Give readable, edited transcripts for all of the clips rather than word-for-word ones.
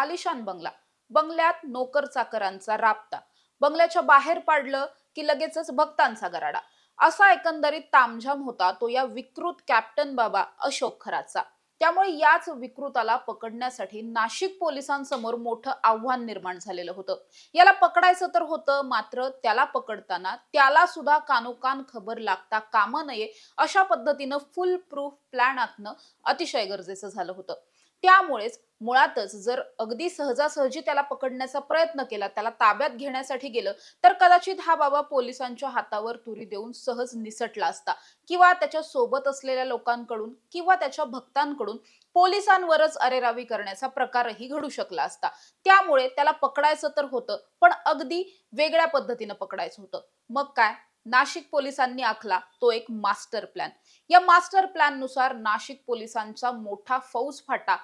आलिशान बंगला, बंगल्यात नोकर चाकरांचा राबता, बंगल्याच्या बाहेर पाडलं की लगेचच भक्तांचा गराडा, असा एकंदरीत तामझाम होता तो या विकृत कॅप्टन बाबा अशोक खराचा. त्यामुळे याच विकृताला पकडण्यासाठी नाशिक पोलिसांसमोर मोठं आव्हान निर्माण झालेलं होतं. याला पकडायचं तर होतं, मात्र त्याला पकडताना त्याला सुद्धा कानोकान खबर लागता कामा नये अशा पद्धतीनं फुल प्रूफ प्लॅन आखणं अतिशय गरजेचं झालं होतं. त्यामुळेच मुळातच जर अगदी सहजासहजी त्याला पकडण्याचा प्रयत्न केला, त्याला ताब्यात घेण्यासाठी गेलं, तर कदाचित हा बाबा पोलिसांच्या हातावर तुरी देऊन सहज निसटला असता किंवा त्याच्या सोबत असलेल्या लोकांकडून किंवा त्याच्या भक्तांकडून पोलिसांवरच अरेरावी करण्याचा प्रकारही घडू शकला असता. त्यामुळे त्याला पकडायचं तर होतं, पण अगदी वेगळ्या पद्धतीनं पकडायचं होतं. मग काय? नाशिक पोलिसांनी आखला तो एक मास्टर प्लॅन. या मास्टर प्लॅन नुसार नाशिक पोलिसांचा मोठा फौजफाटा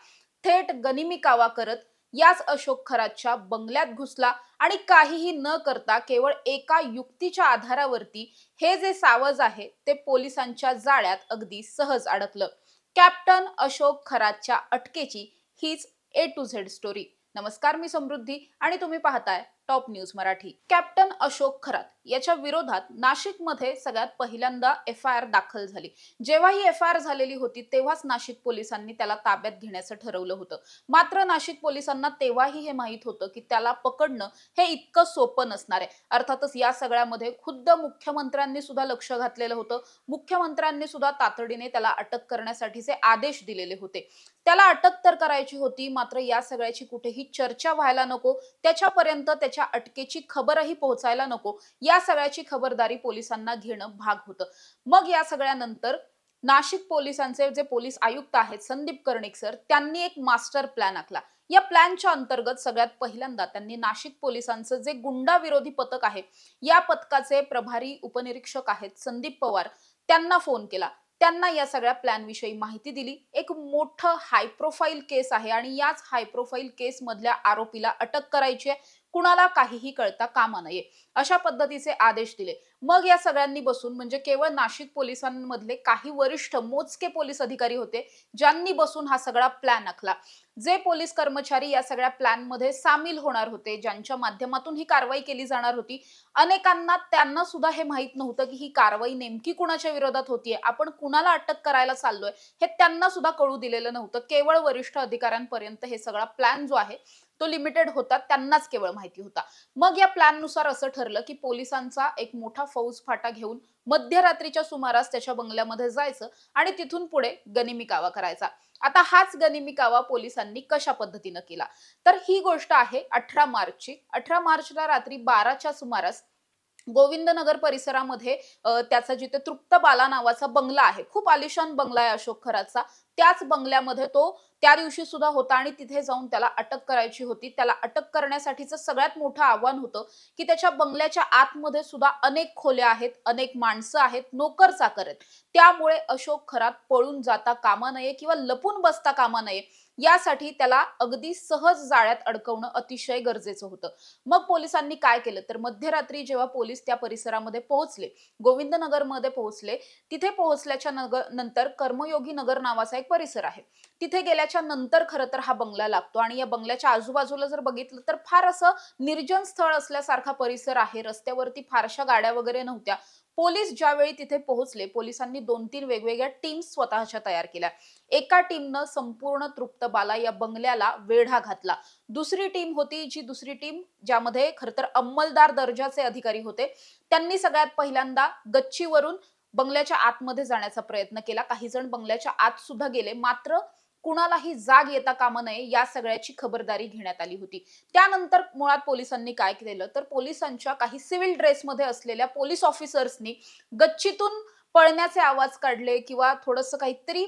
थेट गनिमी कावा करत याच अशोक खरातच्या बंगल्यात घुसला आणि काहीही न करता केवळ एका युक्तीच्या आधारावरती हे जे सावज आहे ते पोलिसांच्या जाळ्यात अगदी सहज अडकलं. कॅप्टन अशोक खरातच्या अटकेची हीच ए टू झेड स्टोरी. नमस्कार, मी समृद्धी आणि तुम्ही पाहताय top news Marathi. Captain Ashok Kharat याच्या विरोधात नाशिकमध्ये सगळ्यात पहिल्यांदा एफआयआर दाखल झाली. जेव्हा ही एफआयआर झालेली होती तेव्हाच नाशिक पोलिसांनी त्याला ताब्यात घेण्याचं ठरवलं होतं. मात्र नाशिक पोलिसांना तेव्हाही हे माहित होतं की त्याला पकडणं हे इतकं सोपं नसणार आहे. अर्थातच या सगळ्यामध्ये खुद्द मुख्यमंत्र्यांनी सुद्धा लक्ष घातलेलं होतं. मुख्यमंत्र्यांनी सुद्धा तातडीने त्याला अटक करण्यासाठीचे आदेश दिलेले होते. त्याला अटक तर करायची होती, मात्र या सगळ्याची कुठेही चर्चा व्हायला नको, त्याच्यापर्यंत त्याच्या अटकेची खबरही पोहोचायला नको, या सगळ्याची खबरदारी पोलिसांना घेणं भाग होतं. मग या सगळ्यानंतर नाशिक पोलिसांचे जे पोलीस आयुक्त आहेत संदीप कर्णिक सर, त्यांनी एक मास्टर प्लॅन आखला. या प्लॅनच्या अंतर्गत सगळ्यात पहिल्यांदा त्यांनी नाशिक पोलिसांचं जे गुंडा विरोधी पथक आहे, या पथकाचे प्रभारी उपनिरीक्षक आहेत संदीप पवार, त्यांना फोन केला. त्यांना या सगळ्या प्लॅन विषयी माहिती दिली. एक मोठं हाय प्रोफाईल केस आहे आणि याच हाय प्रोफाईल केस मधल्या आरोपीला अटक करायची आहे, कुणाला काहीही कळता कामा नये, अशा पद्धतीचे आदेश दिले. मग या सगळ्यांनी बसून, म्हणजे केवळ नाशिक पोलिसांमधले काही वरिष्ठ मोजके पोलीस अधिकारी होते ज्यांनी बसून हा सगळा प्लॅन आखला. जे पोलीस कर्मचारी या सगळ्या प्लॅन मध्ये सामील होणार होते, ज्यांच्या माध्यमातून ही कारवाई केली जाणार होती, अनेकांना त्यांना सुद्धा हे माहित नव्हतं की ही कारवाई नेमकी कुणाच्या विरोधात होतीये, आपण कुणाला अटक करायला चाललोय हे त्यांना सुद्धा कळू दिलेलं नव्हतं. केवळ वरिष्ठ अधिकाऱ्यांपर्यंत हे सगळा प्लॅन जो आहे तो लिमिटेड होता, त्यांनाच केवळ माहिती होता. मग या प्लॅन नुसार असं ठरलं की पोलिसांचा एक मोठा फौजफाटा घेऊन मध्यरात्रीच्या सुमारास त्याच्या बंगल्यामध्ये जायचं आणि तिथून पुढे गनिमी कावा करायचा. आता हाच गनिमी कावा पोलिसांनी कशा पद्धतीनं केला, तर ही गोष्ट आहे 18 मार्चची. 18 मार्चला रात्री 12च्या सुमारास गोविंदनगर परिसरामध्ये त्याचा जिथे तृप्त बाला नावाचा बंगला आहे, खूप आलिशान बंगला आहे अशोक खराचा, त्याच बंगल्यामध्ये तो त्या दिवशी सुद्धा होता आणि तिथे जाऊन त्याला अटक करायची होती. त्याला अटक करण्यासाठीचं सगळ्यात मोठं आव्हान होतं की त्याच्या बंगल्याच्या आतमध्ये सुद्धा अनेक खोल्या आहेत, अनेक माणसं आहेत, नोकर चाकर आहेत. त्यामुळे अशोक खरात पळून जाता कामा नये किंवा लपून बसता कामा नये, यासाठी त्याला अगदी सहज जाळ्यात अडकवणं अतिशय गरजेचं होतं. मग पोलिसांनी काय केलं, तर मध्यरात्री जेव्हा पोलीस त्या परिसरामध्ये पोहोचले, गोविंदनगरमध्ये पोहोचले, तिथे पोहोचल्याच्या नंतर कर्मयोगी नगर नावाचा एक परिसर आहे, तिथे गेल्याच्या नंतर खरं तर हा बंगला लागतो आणि या बंगल्याच्या आजूबाजूला जर बघितलं तर फार असं निर्जन स्थळ असल्यासारखा परिसर आहे. रस्त्यावरती फारशा गाड्या वगैरे नव्हत्या. पोलीस ज्यावेळी तिथे पोहोचले, पोलिसांनी 2-3 वेगवेगळ्या टीम्स स्वतःच्या तयार केल्या. एका टीमनं संपूर्ण तृप्तबाला या बंगल्याला वेढा घातला. दुसरी टीम होती, दुसरी टीम ज्यामध्ये खरं तर अंमलदार दर्जाचे अधिकारी होते, त्यांनी सगळ्यात पहिल्यांदा गच्चीवरून बंगल्याच्या आतमध्ये जाण्याचा प्रयत्न केला. काही जण बंगल्याच्या आत सुद्धा गेले, मात्र कुणालाही जाग येता कामा नये या सगळ्याची खबरदारी घेण्यात आली होती. त्यानंतर मुळात पोलिसांनी काय केलं, तर पोलिसांच्या काही सिव्हिल ड्रेसमध्ये असलेल्या पोलीस ऑफिसर्सनी गच्चीतून पळण्याचे आवाज काढले किंवा थोडंसं काहीतरी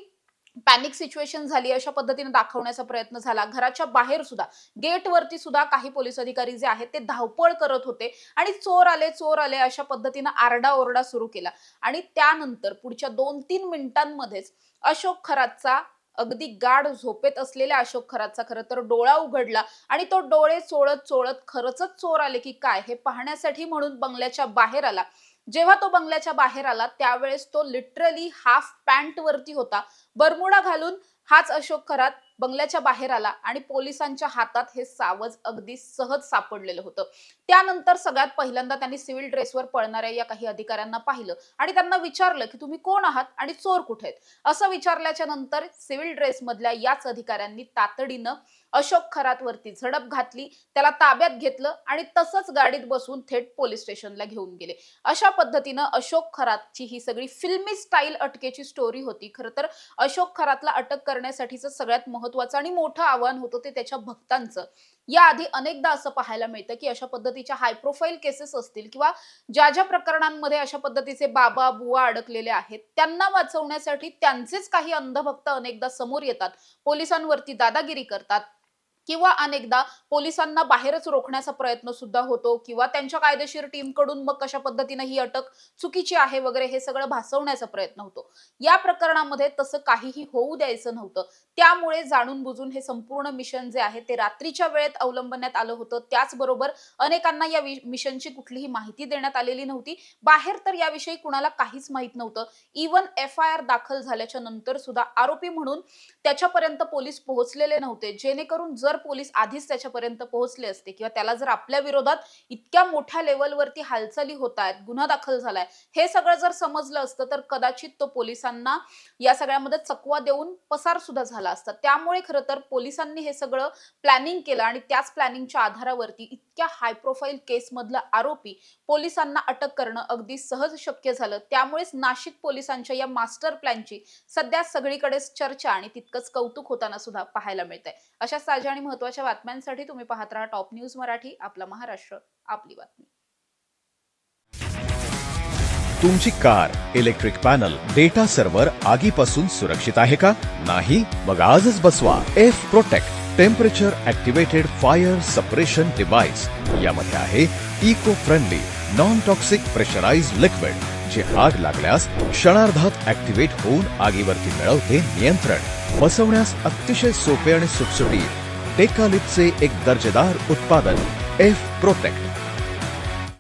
पॅनिक सिच्युएशन झाली अशा पद्धतीने दाखवण्याचा प्रयत्न झाला. घराच्या बाहेर सुद्धा, गेटवरती सुद्धा काही पोलीस अधिकारी जे आहेत ते धावपळ करत होते आणि चोर आले चोर आले अशा पद्धतीने आरडाओरडा सुरू केला. आणि त्यानंतर पुढच्या 2-3 मिनिटांमध्येच अशोक खरातचा, अगदी गाढ झोपेत असलेल्या अशोक खरातचा खरं तर डोळा उघडला आणि तो डोळे चोळत चोळत खरंच चोर आले की काय हे पाहण्यासाठी म्हणून बंगल्याच्या बाहेर आला. जेव्हा तो बंगल्याच्या बाहेर आला त्यावेळेस तो लिटरली हाफ पॅन्ट वरती होता, बरमुडा घालून हाच अशोक खरात बंगल्याच्या बाहेर आला आणि पोलिसांच्या हातात हे सावज अगदी सहज सापडलेलं होतं. त्यानंतर सगळ्यात पहिल्यांदा त्यांनी सिव्हिल ड्रेसवर पळणाऱ्या या काही अधिकाऱ्यांना पाहिलं आणि त्यांना विचारलं की तुम्ही कोण आहात आणि चोर कुठे आहेत. असं विचारल्याच्या नंतर सिव्हिल ड्रेस मधल्या याच अधिकाऱ्यांनी तातडीनं अशोक खरातवरती झडप घातली, त्याला ताब्यात घेतलं आणि तसंच गाडीत बसून थेट पोलीस स्टेशनला घेऊन गेले. अशा पद्धतीनं अशोक खरातची ही सगळी फिल्मी स्टाईल अटकेची स्टोरी होती. खरं तर अशोक खरातला अटक करण्यासाठीचं सगळ्यात महत्त्वाचं आणि मोठं आव्हान होतं ते त्याच्या भक्तांचं. याआधी अनेकदा असं पाहायला मिळतं की अशा पद्धतीच्या हाय प्रोफाईल केसेस असतील किंवा ज्या प्रकरणांमध्ये अशा पद्धतीचे बाबा बुवा अडकलेले आहेत त्यांना वाचवण्यासाठी त्यांचेच काही अंधभक्त अनेकदा समोर येतात, पोलिसांवरती दादागिरी करतात किंवा अनेकदा पोलिसांना बाहेरच रोखण्याचा प्रयत्न सुद्धा होतो किंवा त्यांच्या कायदेशीर टीमकडून मग कशा पद्धतीने ही अटक चुकीची आहे वगैरे हे सगळं भासवण्याचा प्रयत्न होतो. या प्रकरणामध्ये तसं काहीही होऊ द्यायचं नव्हतं. त्यामुळे जाणून बुजून हे संपूर्ण मिशन जे आहे ते रात्रीच्या वेळेत अवलंबण्यात आलं होतं. त्याचबरोबर अनेकांना या मिशनची कुठलीही माहिती देण्यात आलेली नव्हती. बाहेर तर याविषयी कुणाला काहीच माहित नव्हतं. इव्हन FIR दाखल झाल्याच्या नंतर सुद्धा आरोपी म्हणून त्याच्यापर्यंत पोलीस पोहोचलेले नव्हते, जेणेकरून जर पोलीस आधीच त्याच्यापर्यंत पोहोचले असते किंवा त्याला जर आपल्या विरोधात इतक्या मोठ्या लेवलवरती हालचाली होत आहेत, गुन्हा दाखल झालाय, हे सगळं जर समजलं असतं तर कदाचित तो पोलिसांना या सगळ्यामध्ये चकवा देऊन पसार सुद्धा झाला असता. त्यामुळे खरं तर पोलिसांनी हे सगळं प्लॅनिंग केलं आणि त्याच प्लॅनिंगच्या आधारावरती इतक्या हाय प्रोफाईल केस मधला आरोपी पोलिसांना अटक करणं अगदी सहज शक्य झालं. त्यामुळेच नाशिक पोलिसांच्या या मास्टर प्लॅनची सध्या सगळीकडेच चर्चा आणि तितकंच कौतुक होताना सुद्धा पाहायला मिळतंय. अशा ताज्या आणि महत्त्वाच्या बातम्यांसाठी तुम्ही पाहत राहा टॉप न्यूज मराठी. आपला महाराष्ट्र, आपली बातमी. तुमची car, electric panel, data server आगीपासून सुरक्षित आहे का? नाही? मग आजच बसवा f protect temperature activated fire suppression device. यामध्ये आहे eco friendly non toxic pressurised liquid, जे आग लागल्यास क्षणार्धात ऍक्टिव्हेट होऊन आगीवरती मिळवते नियंत्रण. बसवण्यास अतिशय सोपे आणि सुटसुटीत टेकालिपचे एक दर्जेदार उत्पादन एफ प्रोटेक्ट.